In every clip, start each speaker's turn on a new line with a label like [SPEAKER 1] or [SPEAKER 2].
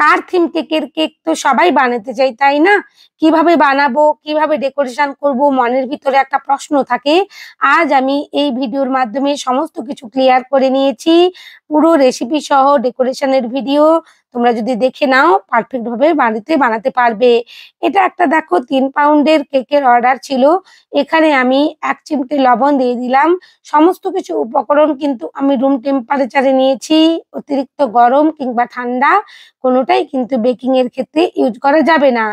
[SPEAKER 1] কার theme কেকের cake তো সবাই বানাতে চাই, তাই না? কিভাবে বানাবো, কিভাবে ডেকোরেশন করব, মনের ভিতরে একটা প্রশ্ন থাকে। আজ আমি এই ভিডিওর মাধ্যমে সমস্ত কিছু ক্লিয়ার করে নিয়েছি। পুরো রেসিপি সহ ডেকোরেশনের ভিডিও তোমরা যদি দেখে নাও পারফেক্ট ভাবে বাড়িতে বানাতে পারবে। এটা একটা দেখো 3 পাউন্ডের কেকের অর্ডার ছিল। এখানে আমি 1 চিমটে লবণ দিয়ে দিলাম। সমস্ত কিছু উপকরণ কিন্তু আমি রুম টেম্পারেচারে নিয়েছি। অতিরিক্ত গরম কিংবা ঠান্ডা কোনোটাই কিন্তু বেকিং এর ক্ষেত্রে ইউজ করা যাবে না।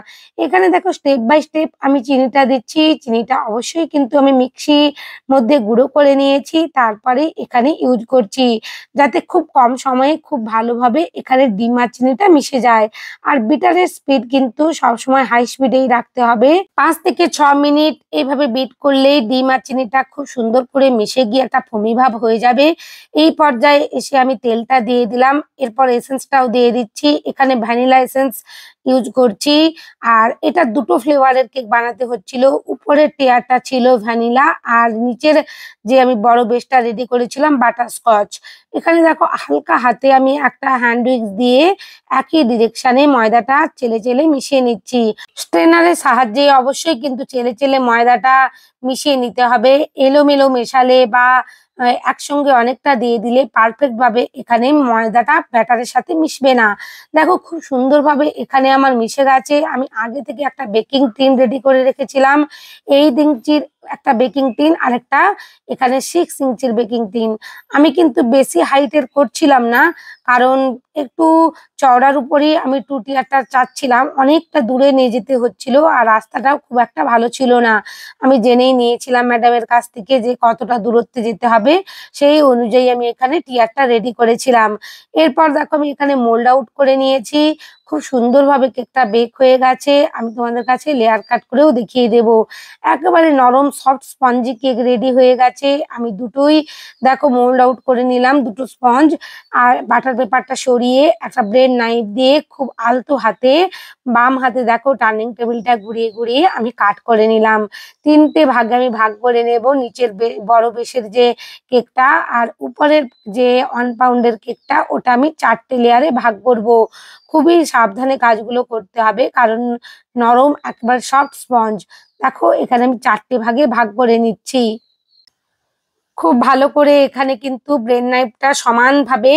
[SPEAKER 1] এখানে দেখো স্টেপ বাই স্টেপ আমি চিনিটা দিচ্ছি। চিনিটা অবশ্যই কিন্তু আমি মিক্সির মধ্যে গুঁড়ো করে নিয়েছি। তারপরে এখানে ইউজ করছি। যাতে খুব কম সময়ে খুব ভালোভাবে এখানে ডিম আর চিনিটা মিশে যায়। আর বিটারের স্পিড কিন্তু সবসময় হাই স্পিডেই রাখতে হবে। 5 থেকে 6 মিনিট এইভাবে বিট করলেই ডিম আর চিনিটা খুব সুন্দর করে মিশে গিয়ে একটা ফোমি ভাব হয়ে যাবে। এই পর্যায়ে এসে আমি তেলটা দিয়ে দিলাম। এরপর এসেন্সটাও দিয়ে দিচ্ছি। এখানে ভ্যানিলা এসেন্স ইউজ করছি। আর এটা দুটো ফ্লেভারের কেক বানাতে হচ্ছিল। উপরের টেয়ারটা ছিল ভ্যানিলা আর নিচের যে আমি বড় বেসটা রেডি করেছিলাম বাটারস্কচ। এখানে দেখো হালকা হাতে আমি একটা হ্যান্ড উইক্স দিয়ে একই ডিরেকশনে ময়দাটা চেলে চেলে মিশিয়ে নিচ্ছি। স্ট্রেনারের সাহায্যে অবশ্যই কিন্তু চেলে চেলে ময়দাটা মিশিয়ে নিতে হবে। এলোমেলো মেশালে বা একসঙ্গে অনেকটা দিয়ে দিলে পারফেক্ট ভাবে এখানে ময়দাটা ব্যাটারের সাথে মিশবে না। দেখো খুব সুন্দরভাবে এখানে আমার মিশে গেছে। আমি আগে থেকে একটা বেকিং টিন রেডি করে রেখেছিলাম। 8 ইঞ্চির একটা বেকিং টিন আর একটা এখানে 6 ইঞ্চির বেকিং টিন। আমি কিন্তু বেশি হাইটের করছিলাম না, কারণ একটু চওড়ার উপরেই আমি 2 টিয়ারটা চাচ্ছিলাম। অনেকটা দূরে নিয়ে যেতে হচ্ছিল আর রাস্তাটাও খুব একটা ভালো ছিল না। আমি জেনেই নিয়েছিলাম ম্যাডামের কাছ থেকে যে কতটা দূরত্বে যেতে হবে, সেই অনুযায়ী আমি এখানে টিয়ারটা রেডি করেছিলাম। এরপর দেখো আমি এখানে মোল্ড আউট করে নিয়েছি। খুব সুন্দরভাবে কেকটা বেক হয়ে গেছে। আমি তোমাদের কাছে লেয়ার কাট করেও দেখিয়ে দেব। একেবারে নরম সফট স্পঞ্জি কেক রেডি হয়ে গেছে। আমি দুটোই দেখো মোল্ড আউট করে নিলাম, দুটো স্পঞ্জ। আর বাটার পেপারটা সরিয়ে একটা ব্রেড নাইফ দিয়ে খুব আলতো হাতে বাম হাতে দেখো টার্নিং টেবিলটা ঘুরিয়ে ঘুরিয়ে আমি কাট করে নিলাম। 3টে ভাগে আমি ভাগ করে নেব। নিচের বড় বেসের যে কেকটা আর উপরের যে 1 পাউন্ডের কেকটা ওটা আমি 4টে লেয়ারে ভাগ করব। খুবই সাবধানে কাজগুলো করতে হবে, কারণ নরম একবার সফট স্পঞ্জ। দেখো এখানে আমি 4টে ভাগে ভাগ করে নিচ্ছি। খুব ভালো করে এখানে কিন্তু ব্রেড নাইফটা সমানভাবে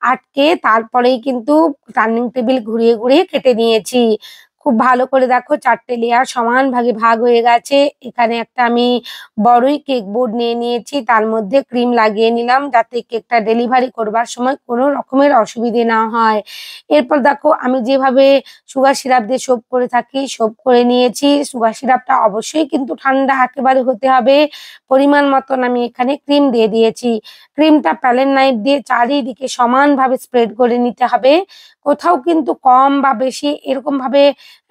[SPEAKER 1] আটকে তারপরেই কিন্তু টার্নিং টেবিল ঘুরিয়ে ঘুরিয়ে কেটে নিয়েছি। খুব ভালো করে দেখো 4টে লেয়ার সমান ভাগে ভাগ হয়ে গেছে। এখানে একটা আমি বড়ই কেক বোর্ড নিয়ে নিয়েছি, তার মধ্যে ক্রিম লাগিয়ে নিলাম যাতে কেকটা ডেলিভারি করবার সময় কোনো রকমের অসুবিধে না হয়। এরপর দেখো আমি যেভাবে সুগার সিরাপ দিয়ে সোপ করে থাকি সোপ করে নিয়েছি। সুগার সিরাপটা অবশ্যই কিন্তু ঠান্ডা একেবারে হতে হবে। পরিমাণ মতন আমি এখানে ক্রিম দিয়ে দিয়েছি। ক্রিমটা প্যালেট নাইফ দিয়ে চারিদিকে সমানভাবে স্প্রেড করে নিতে হবে। কোথাও কিন্তু কম বা বেশি এরকম ভাবে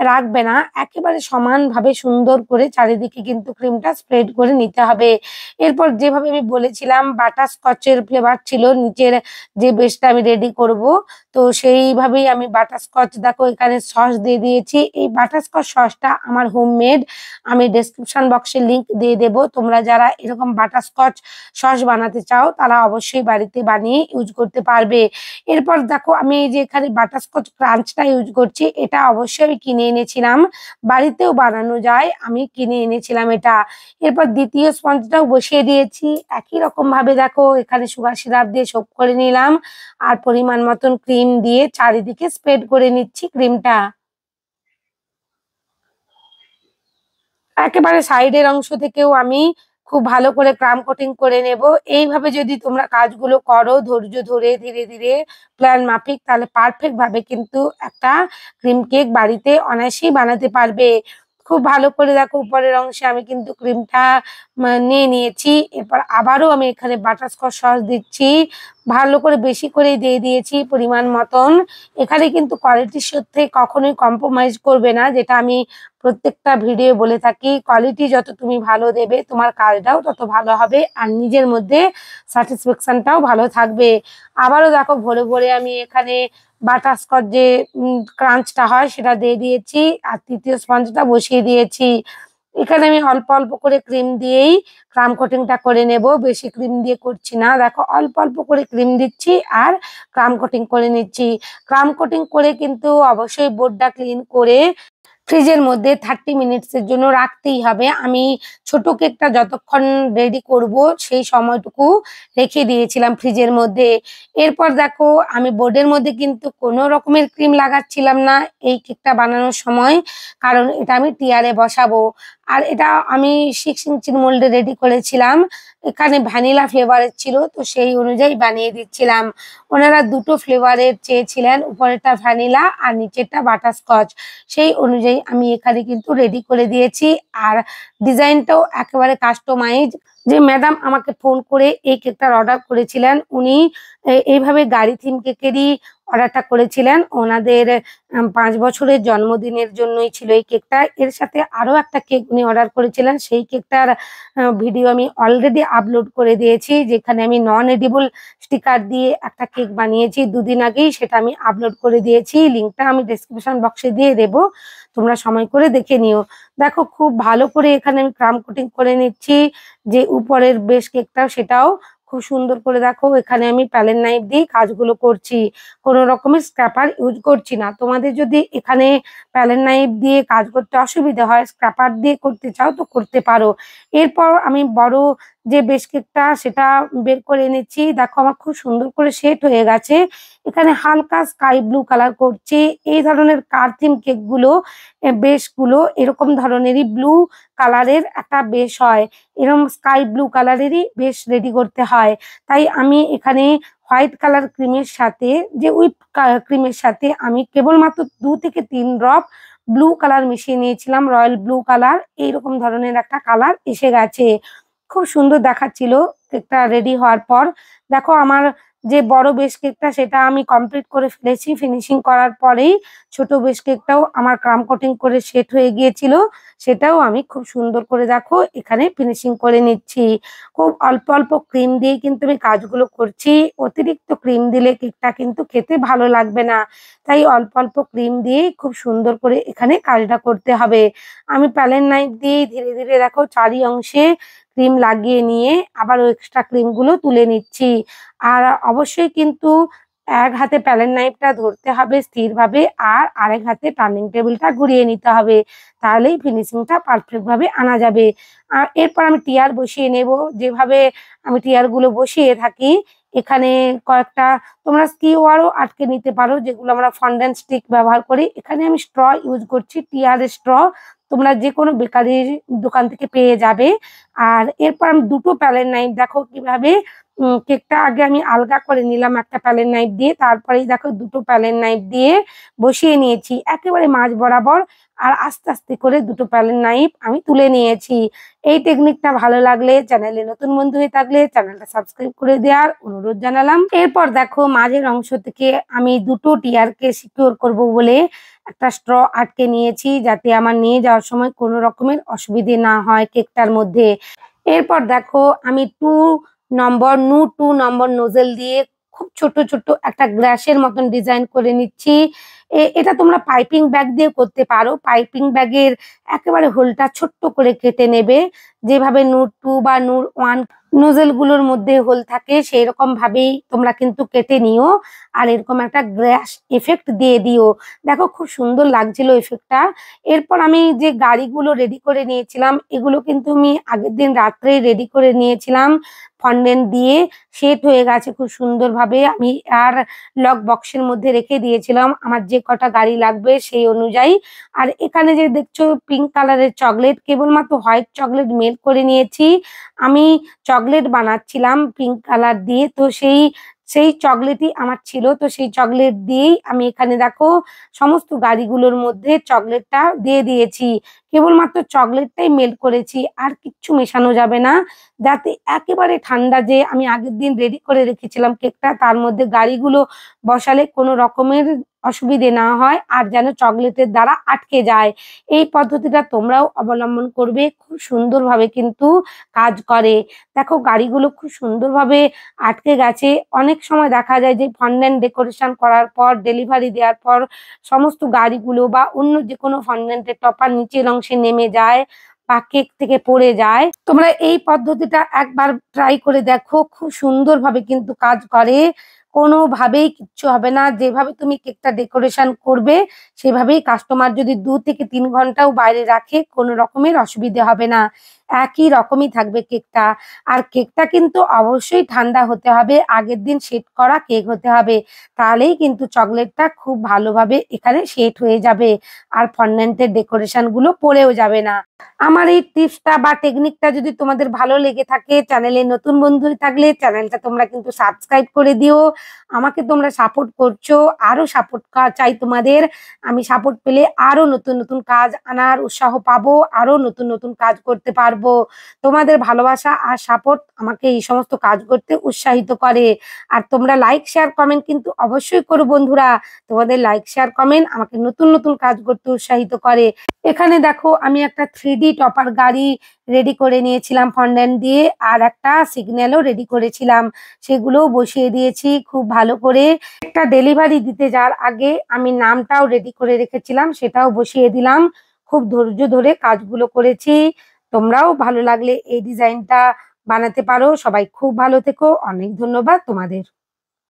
[SPEAKER 1] রাখবে না। একেবারে সমানভাবে সুন্দর করে চারিদিকে কিন্তু ক্রিমটা স্প্রেড করে নিতে হবে। এরপর যেভাবে আমি বলেছিলাম বাটারস্কচের ফ্লেভার ছিল নিচের যে বেসটা আমি রেডি করব। তো সেইভাবেই আমি বাটারস্কচ দেখো এখানে সস দিয়ে দিয়েছি। এই বাটারস্কচ সসটা আমার হোমমেড। আমি ডেসক্রিপশন বক্সে লিংক দিয়ে দেব। তোমরা যারা এরকম বাটারস্কচ সস বানাতে চাও তারা অবশ্যই বাড়িতে বানিয়ে ইউজ করতে পারবে। এরপর দেখো আমি এই যে এখানে বাটারস্কচ ক্রাঞ্চটা ইউজ করছি, এটা অবশ্যই আমি কিনে এনেছিলাম। বাড়িতেও বানানো যায়, আমি কিনে এনেছিলাম এটা। এরপর দ্বিতীয় স্পঞ্জটাও বসিয়ে দিয়েছি। একই রকম ভাবে দেখো এখানে সুগার সিরাপ দিয়ে সোপ করে নিলাম আর পরিমাণ মতন ক্রিম দিয়ে চারিদিকে স্প্রেড করে নিচ্ছি ক্রিমটা। একেবারে সাইডের অংশ থেকেও আমি খুব ভালো করে ক্রাম কোটিং করে নেব। এইভাবে যদি তোমরা কাজগুলো করো ধৈর্য ধরে ধীরে ধীরে প্ল্যান মাফিক, তাহলে পারফেক্ট ভাবে কিন্তু একটা ক্রিম কেক বাড়িতে অনায়াসেই বানাতে পারবে। খুব ভালো করে দেখো উপরের অংশে আমি কিন্তু ক্রিমটা নিয়ে নিয়েছি। এরপর আবারও আমি এখানে বাটারস্কচ সস দিচ্ছি। ভালো করে বেশি করেই দিয়ে দিয়েছি পরিমাণ মতন। এখানে কিন্তু কোয়ালিটির সাথে কখনোই কম্প্রোমাইজ করবে না, যেটা আমি প্রত্যেকটা ভিডিও বলে থাকি। কোয়ালিটি যত তুমি ভালো দেবে তোমার কাজটাও তত ভালো হবে আর নিজের মধ্যে স্যাটিসফ্যাকশনটাও ভালো থাকবে। আবারও দেখো ভরে ভরে আমি এখানে বাটারস্কচ যে ক্রাঞ্চটা হয় সেটা দিয়ে দিয়েছি আর তৃতীয় স্পঞ্জটা বসিয়ে দিয়েছি। এখানে আমি অল্প অল্প করে ক্রিম দিয়েই ক্রাম কোটিংটা করে নেব, বেশি ক্রিম দিয়ে করছি না। দেখো অল্প অল্প করে ক্রিম দিচ্ছি আর ক্রাম কোটিং করে নিচ্ছি। ক্রাম কোটিং করে কিন্তু অবশ্যই বোর্ডটা ক্লিন করে ফ্রিজের মধ্যে 30 মিনিটসের জন্য রাখতেই হবে। আমি ছোট কেকটা যতক্ষণ রেডি করব সেই সময়টুকু রেখে দিয়েছিলাম ফ্রিজের মধ্যে। এরপর দেখো আমি বোর্ডের মধ্যে কিন্তু কোনো রকমের ক্রিম লাগাচ্ছিলাম না এই কেকটা বানানোর সময়, কারণ এটা আমি টিয়ারে বসাবো। আর এটা আমি 6 ইঞ্চির মোল্ডে রেডি করেছিলাম। এখানে ভ্যানিলা ফ্লেভারের ছিল, তো সেই অনুযায়ী বানিয়ে দিচ্ছিলাম। ওনারা দুটো ফ্লেভারের চেয়েছিলেন, উপরেরটা ভ্যানিলা আর নিচেরটা বাটারস্কচ। সেই অনুযায়ী আমি এখানে কিন্তু রেডি করে দিয়েছি। আর ডিজাইনটাও একেবারে কাস্টমাইজ। যে ম্যাডাম আমাকে ফোন করে এই কেকটার অর্ডার করেছিলেন, উনি এইভাবে গাড়ি থিম কেকেরই অর্ডারটা করেছিলেন। ওনাদের 5 বছরের জন্মদিনের জন্যই ছিল এই কেকটা। এর সাথে আরো একটা কেক উনি অর্ডার করেছিলেন, সেই কেকটার ভিডিও আমি অলরেডি আপলোড করে দিয়েছি, যেখানে আমি নন এডিবল স্টিকার দিয়ে একটা কেক বানিয়েছি 2 দিন আগেই, সেটা আমি আপলোড করে দিয়েছি। লিঙ্কটা আমি ডেসক্রিপশন বক্সে দিয়ে দেবো, তোমরা সময় করে দেখে নিও। দেখো খুব ভালো করে এখানে আমি ক্রাম কোটিং করে নিচ্ছি। যে উপরের বেশ কেকটা সেটাও খুব সুন্দর করে দেখো এখানে আমি প্যালেট নাইফ দিয়ে কাজগুলো করছি, কোনো রকমের স্ক্র্যাপার ইউজ করছি না। তোমাদের যদি এখানে প্যালেট নাইফ দিয়ে কাজ করতে অসুবিধা হয়, স্ক্র্যাপার দিয়ে করতে চাও তো করতে পারো। এরপর আমি বড় যে বেশ কেকটা সেটা বের করে এনেছি। দেখো আমার খুব সুন্দর করে সেট হয়ে গেছে। এখানে হালকা স্কাই ব্লু কালার করছি। এই ধরনের কার্থিম কেকগুলো বেশগুলো এরকম ধরনেরই ব্লু কালারের একটা বেশ হয়, এরকম স্কাই ব্লু কালারেরই বেশ রেডি করতে হয়। তাই আমি এখানে হোয়াইট কালার ক্রিমের সাথে, যে হুইপ ক্রিমের সাথে আমি কেবলমাত্র 2 থেকে 3 ড্রপ ব্লু কালার মিশিয়ে নিয়েছিলাম। রয়্যাল ব্লু কালার এইরকম ধরনের একটা কালার এসে গেছে, খুব সুন্দর দেখাচ্ছিল কেকটা রেডি হওয়ার পর। দেখো আমার যে বড় বেশ কেকটা সেটা আমি কমপ্লিট করে ফেলেছি। ফিনিশিং করার পরেই ছোট বেশ কেকটাও আমার ক্রাম কোটিং করে সেট হয়ে গিয়েছিল, সেটাও আমি খুব সুন্দর করে দেখো এখানে ফিনিশিং করে নিচ্ছি। খুব অল্প অল্প ক্রিম দিয়ে কিন্তু আমি কাজগুলো করছি। অতিরিক্ত ক্রিম দিলে কেকটা কিন্তু খেতে ভালো লাগবে না, তাই অল্প অল্প ক্রিম দিয়ে খুব সুন্দর করে এখানে কাজটা করতে হবে। আমি প্যালেট নাইফ দিয়ে ধীরে ধীরে দেখো চারি অংশে ক্রিম লাগিয়ে নিয়ে আবার ওই এক্সট্রা ক্রিম গুলো তুলে নিচ্ছি। আর অবশ্যই কিন্তু এক হাতে প্যালেট নাইফটা ধরতে হবে স্থিরভাবে, আর আরেক হাতে টার্নিং টেবিলটা ঘুরিয়ে নিতে হবে, তাহলেই ফিনিশিংটা পারফেক্ট ভাবে আনা যাবে। এরপর আমি টিয়ার বসিয়ে নেব। যেভাবে আমি টিয়ার গুলো বসিয়ে থাকি, এখানে কয়েকটা তোমরা স্কিওয়ারও আটকে নিতে পারো, যেগুলো আমরা ফন্ডেন্ট স্টিক ব্যবহার করি। এখানে আমি স্ট্র ইউজ করছি, টিয়ার স্ট্র, তোমরা যে কোনো বেকারির দোকান থেকে পেয়ে যাবে। আর এরপর আমি দুটো প্যালেট নাইফ দেখো কিভাবে কেকটা আগে আমি আলগা করে নিলাম একটা প্যালেট নাইফ দিয়ে, তারপরেই দেখো দুটো প্যালেট নাইফ দিয়ে বসিয়ে নিয়েছি একেবারে মাঝ বরাবর। আর আস্তে আস্তে করে দুটো প্যালেট নাইফ আমি তুলে নিয়েছি। এই টেকনিকটা ভালো লাগলে, চ্যানেলে নতুন বন্ধু হয়ে থাকলে চ্যানেলটা সাবস্ক্রাইব করে দেওয়ার অনুরোধ জানালাম। এরপর দেখো মাঝের অংশ থেকে আমি দুটো টিয়ারকে সিকিউর করব বলে একটা স্ট্র আটকে নিয়েছি, যাতে আমার নিয়ে যাওয়ার সময় কোনো রকমের অসুবিধে না হয় কেকটার মধ্যে। এরপর দেখো আমি 2 নম্বর নোজেল দিয়ে খুব ছোট ছোট একটা গ্লাসের মতন ডিজাইন করে নিচ্ছি। এটা তোমরা পাইপিং ব্যাগ দিয়ে করতে পারো। পাইপিং ব্যাগের একেবারে হোলটা ছোট্ট করে কেটে নেবে, যেভাবে নূর 2 বা নূর 1 নোজেল গুলোর মধ্যে হোল থাকে সেই রকম ভাবেই তোমরা কিন্তু কেটে নিও। আর এরকম একটা গ্লাস এফেক্ট দিয়ে দিও। দেখো খুব সুন্দর লাগছিল এফেক্টটা। এরপর আমি যে গাড়িগুলো রেডি করে নিয়েছিলাম, এগুলো কিন্তু আমি আগের দিন রাত্রেই রেডি করে নিয়েছিলাম। ফন্ডেন্ট দিয়ে সেট হয়ে গেছে খুব সুন্দরভাবে। আমি আর লক বক্সের মধ্যে রেখে দিয়েছিলাম আমার যে কটা গাড়ি লাগবে সেই অনুযায়ী। আর এখানে যে দেখছো পিঙ্ক কালারের চকলেট, কেবলমাত্র হোয়াইট চকলেট মেল্ট করে নিয়েছি। আমি চকলেট বানাচ্ছিলাম পিঙ্ক কালার দিয়ে, তো সেই সেই চকলেটই আমার ছিল, তো সেই চকলেট দিয়েই আমি এখানে দেখো সমস্ত গাড়িগুলোর মধ্যে চকলেটটা দিয়ে দিয়েছি। কেবলমাত্র চকলেটটাই মেল্ট করেছি, আর কিচ্ছু মেশানো যাবে না, যাতে একেবারে ঠান্ডা যে আমি আগের দিন রেডি করে রেখেছিলাম কেকটা, তার মধ্যে গাড়িগুলো বসালে কোনো রকমের অসুবিধে না হয়, আর যেন চকলেটের দ্বারা আটকে যায়। এই পদ্ধতিটা তোমরাও অবলম্বন করবে, খুব সুন্দরভাবে কিন্তু কাজ করে। দেখো গাড়িগুলো খুব সুন্দরভাবে আটকে গেছে। অনেক সময় দেখা যায় যে ফন্ডেন্ট ডেকোরেশন করার পর, ডেলিভারি দেওয়ার পর সমস্ত গাড়িগুলো বা অন্য যে কোনো ফন্ডেন্টের টপার নিচের অংশে নেমে যায়, বা কেক থেকে পড়ে যায়। তোমরা এই পদ্ধতিটা একবার ট্রাই করে দেখো, খুব সুন্দরভাবে কিন্তু কাজ করে। কোনোভাবেই কিচ্ছু হবে না। যেভাবে তুমি কেকটা ডেকোরেশন করবে সেভাবেই কাস্টমার যদি ২ থেকে ৩ ঘন্টাও বাইরে রাখে কোনো রকমের অসুবিধে হবে না। একই রকমই থাকবে কেকটা। আর কেকটা কিন্তু অবশ্যই ঠান্ডা হতে হবে। আগের দিন সেট করা কেক হতে হবে। তাহলেই কিন্তু চকলেটটা খুব ভালোভাবে এখানে সেট হয়ে যাবে। আর ফন্ডেন্টের ডেকোরেশন গুলো পড়েও যাবে না। আমার এই টিপসটা বা টেকনিকটা যদি তোমাদের ভালো লেগে থাকে, চ্যানেলে নতুন বন্ধু হয়ে থাকলে চ্যানেলটা তোমরা কিন্তু সাবস্ক্রাইব করে দিও। আমাকে তোমরা সাপোর্ট করছো, আরো সাপোর্ট চাই তোমাদের। আমি সাপোর্ট পেলে আরো নতুন নতুন কাজ আনার উৎসাহ পাবো, আরো নতুন নতুন কাজ করতে পারবো। তোমাদের ভালোবাসা আর সাপোর্ট আমাকে এই সমস্ত কাজ করতে উৎসাহিত করে। আর তোমরা লাইক শেয়ার কমেন্ট কিন্তু অবশ্যই করো বন্ধুরা। তোমাদের লাইক শেয়ার কমেন্ট আমাকে নতুন নতুন কাজ করতে উৎসাহিত করে। এখানে দেখো আমি একটা 3D টপার গাড়ি রেডি করে নিয়েছিলাম ফন্ডেন্ট দিয়ে, আর একটা সিগন্যালও রেডি করেছিলাম, সেগুলোও বসিয়ে দিয়েছি খুব ভালো করে। একটা ডেলিভারি দিতে যাওয়ার আগে আমি নামটাও রেডি করে রেখেছিলাম, সেটাও বসিয়ে দিলাম। খুব ধৈর্য ধরে কাজগুলো করেছি। তোমরাও ভালো লাগলে এই ডিজাইনটা বানাতে পারো। সবাই খুব ভালো থেকো। অনেক ধন্যবাদ তোমাদের।